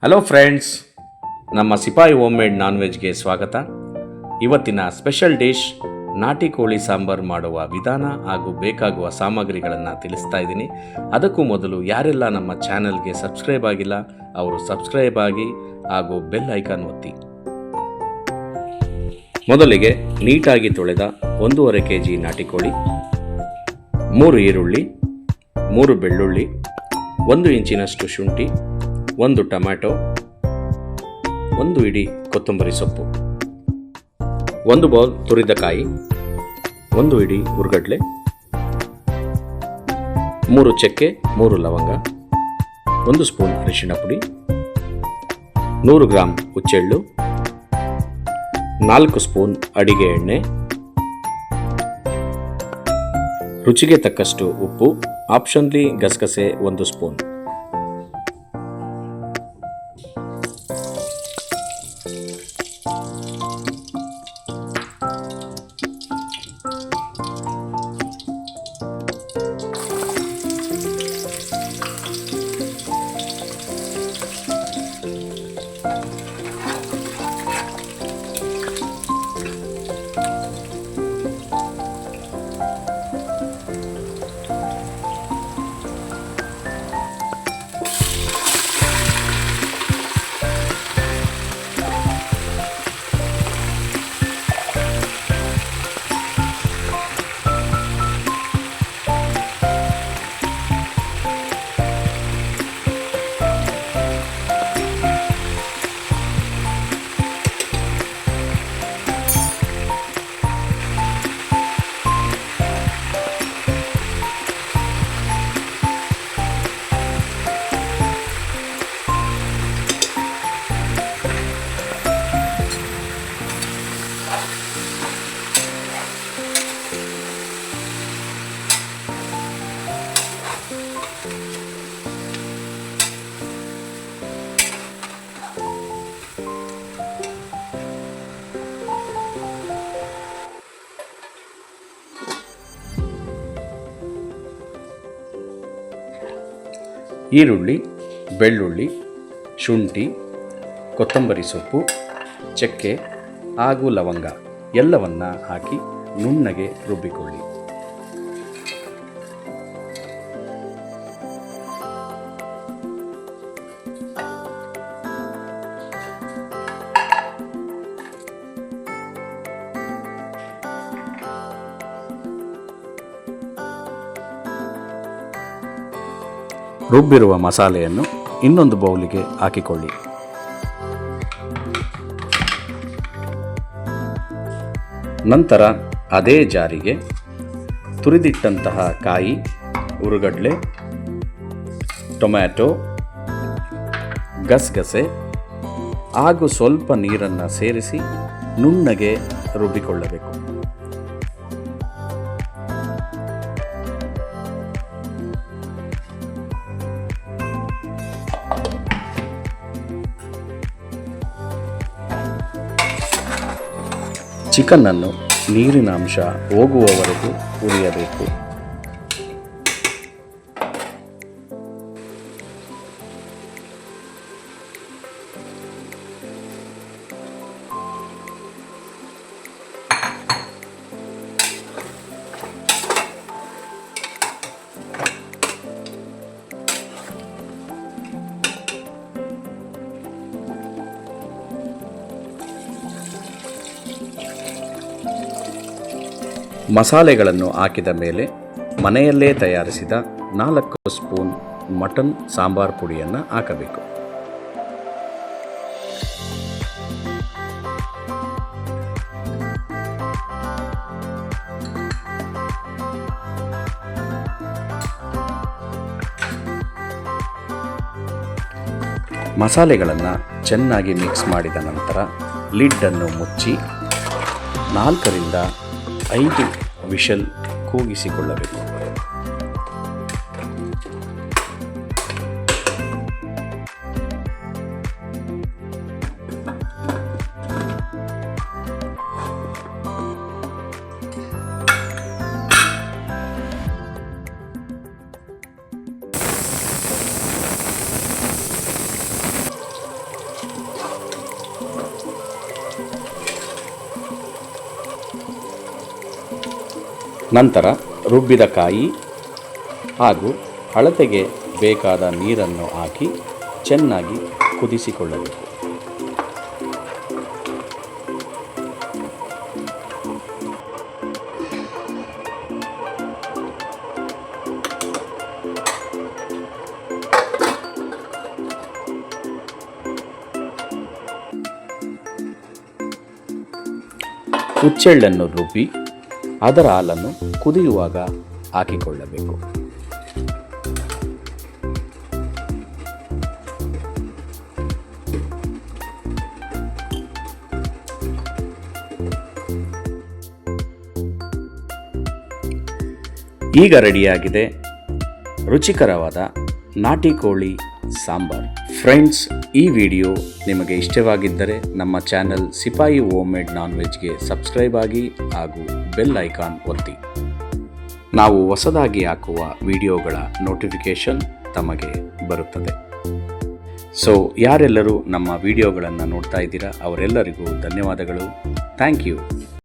Hello friends, ನಮ್ಮ ಸಿಪಾಯಿ home made ನಾನ್ ವೆಜ್ಗೆ ಸ್ವಾಗತ. ಇವತ್ತಿನ ಸ್ಪೆಷಲ್ ಡಿಶ್ ನಾಟಿ ಕೋಳಿ ಸಾಂಬಾರು ಮಾಡುವ ವಿಧಾನ ಹಾಗೂ ಬೇಕಾಗುವ ಸಾಮಗ್ರಿಗಳನ್ನು ತಿಳಿಸ್ತಾ ಇದ್ದೀನಿ. ಅದಕ್ಕೂ ಮೊದಲು ಯಾರೆಲ್ಲ ನಮ್ಮ ಚಾನಲ್ಗೆ ಸಬ್ಸ್ಕ್ರೈಬ್ ಆಗಿಲ್ಲ ಅವರು ಸಬ್ಸ್ಕ್ರೈಬ್ ಆಗಿ ಹಾಗೂ ಬೆಲ್ ಐಕಾನ್ ಒತ್ತಿ. ಮೊದಲಿಗೆ ನೀಟಾಗಿ ತೊಳೆದ 1.5 kg ನಾಟಿ ಕೋಳಿ, 3 ಈರುಳ್ಳಿ, 3 ಬೆಳ್ಳುಳ್ಳಿ, 1 ಇಂಚಿನಷ್ಟು ಶುಂಠಿ, 1 ಟೊಮ್ಯಾಟೊ, 1 ಇಡಿ ಕೊತ್ತಂಬರಿ ಸೊಪ್ಪು, 1 ಬೌಲ್ ತುರಿದ ಕಾಯಿ, 1 ಇಡಿ ಹುರ್ಗಡ್ಲೆ, 3 ಚಕ್ಕೆ, 3 ಲವಂಗ, 1 ಸ್ಪೂನ್ ಅರಿಶಿಣ ಪುಡಿ, 100 ಗ್ರಾಂ ಹುಚ್ಚೆಳ್ಳು, 4 ಸ್ಪೂನ್ ಅಡಿಗೆ ಎಣ್ಣೆ, ರುಚಿಗೆ ತಕ್ಕಷ್ಟು ಉಪ್ಪು, ಆಪ್ಷನ್ಲಿ ಗಸಗಸೆ 1 ಸ್ಪೂನ್. ಈರುಳ್ಳಿ, ಬೆಳ್ಳುಳ್ಳಿ, ಶುಂಠಿ, ಕೊತ್ತಂಬರಿ ಸೊಪ್ಪು, ಚಕ್ಕೆ ಹಾಗೂ ಲವಂಗ ಎಲ್ಲವನ್ನ ಹಾಕಿ ನುಣ್ಣಗೆ ರುಬ್ಬಿಕೊಳ್ಳಿ. ರುಬ್ಬಿರುವ ಮಸಾಲೆಯನ್ನು ಇನ್ನೊಂದು ಬೌಲಿಗೆ ಹಾಕಿಕೊಳ್ಳಿ. ನಂತರ ಅದೇ ಜಾರಿಗೆ ತುರಿದಿಟ್ಟಂತಹ ಕಾಯಿ, ಹುರುಗಡ್ಲೆ, ಟೊಮ್ಯಾಟೊ, ಗಸಗಸೆ ಹಾಗೂ ಸ್ವಲ್ಪ ನೀರನ್ನು ಸೇರಿಸಿ ನುಣ್ಣಗೆ ರುಬ್ಬಿಕೊಳ್ಳಬೇಕು. ಚಿಕನ್ನನ್ನು ನೀರಿನ ಅಂಶ ಹೋಗುವವರೆಗೂ ಹುರಿಯಬೇಕು. ಮಸಾಲೆಗಳನ್ನು ಹಾಕಿದ ಮೇಲೆ ಮನೆಯಲ್ಲೇ ತಯಾರಿಸಿದ 4 ಸ್ಪೂನ್ ಮಟನ್ ಸಾಂಬಾರ್ ಪುಡಿಯನ್ನು ಹಾಕಬೇಕು. ಮಸಾಲೆಗಳನ್ನು ಚೆನ್ನಾಗಿ ಮಿಕ್ಸ್ ಮಾಡಿದ ನಂತರ ಲಿಡ್ಡನ್ನು ಮುಚ್ಚಿ 4 ರಿಂದ 5 ವಿಷಲ್ ಕೂಗಿಸಿಕೊಳ್ಳಬೇಕು. ನಂತರ ರುಬ್ಬಿದ ಕಾಯಿ ಹಾಗೂ ಅಳತೆಗೆ ಬೇಕಾದ ನೀರನ್ನು ಹಾಕಿ ಚೆನ್ನಾಗಿ ಕುದಿಸಿಕೊಳ್ಳಬೇಕು. ಹುಚ್ಚೆಳ್ಳನ್ನು ರುಬ್ಬಿ ಅದರ ಹಾಲನ್ನು ಕುದಿಯುವಾಗ ಹಾಕಿಕೊಳ್ಳಬೇಕು. ಈಗ ರೆಡಿಯಾಗಿದೆ ರುಚಿಕರವಾದ ನಾಟಿ ಕೋಳಿ ಸಾಂಬಾರ್. ಫ್ರೆಂಡ್ಸ್, ಈ ವಿಡಿಯೋ ನಿಮಗೆ ಇಷ್ಟವಾಗಿದ್ದರೆ ನಮ್ಮ ಚಾನೆಲ್ ಸಿಪಾಯಿ ಹೋಮ್ ಮೇಡ್ ನಾನ್ ವೆಜ್ಗೆ ಸಬ್ಸ್ಕ್ರೈಬ್ ಆಗಿ ಹಾಗೂ ಬೆಲ್ ಐಕಾನ್ ಒತ್ತಿ. ನಾವು ಹೊಸದಾಗಿ ಹಾಕುವ ವಿಡಿಯೋಗಳ ನೋಟಿಫಿಕೇಷನ್ ತಮಗೆ ಬರುತ್ತದೆ. ಸೊ ಯಾರೆಲ್ಲರೂ ನಮ್ಮ ವಿಡಿಯೋಗಳನ್ನು ನೋಡ್ತಾ ಇದ್ದೀರಾ ಅವರೆಲ್ಲರಿಗೂ ಧನ್ಯವಾದಗಳು. Thank you.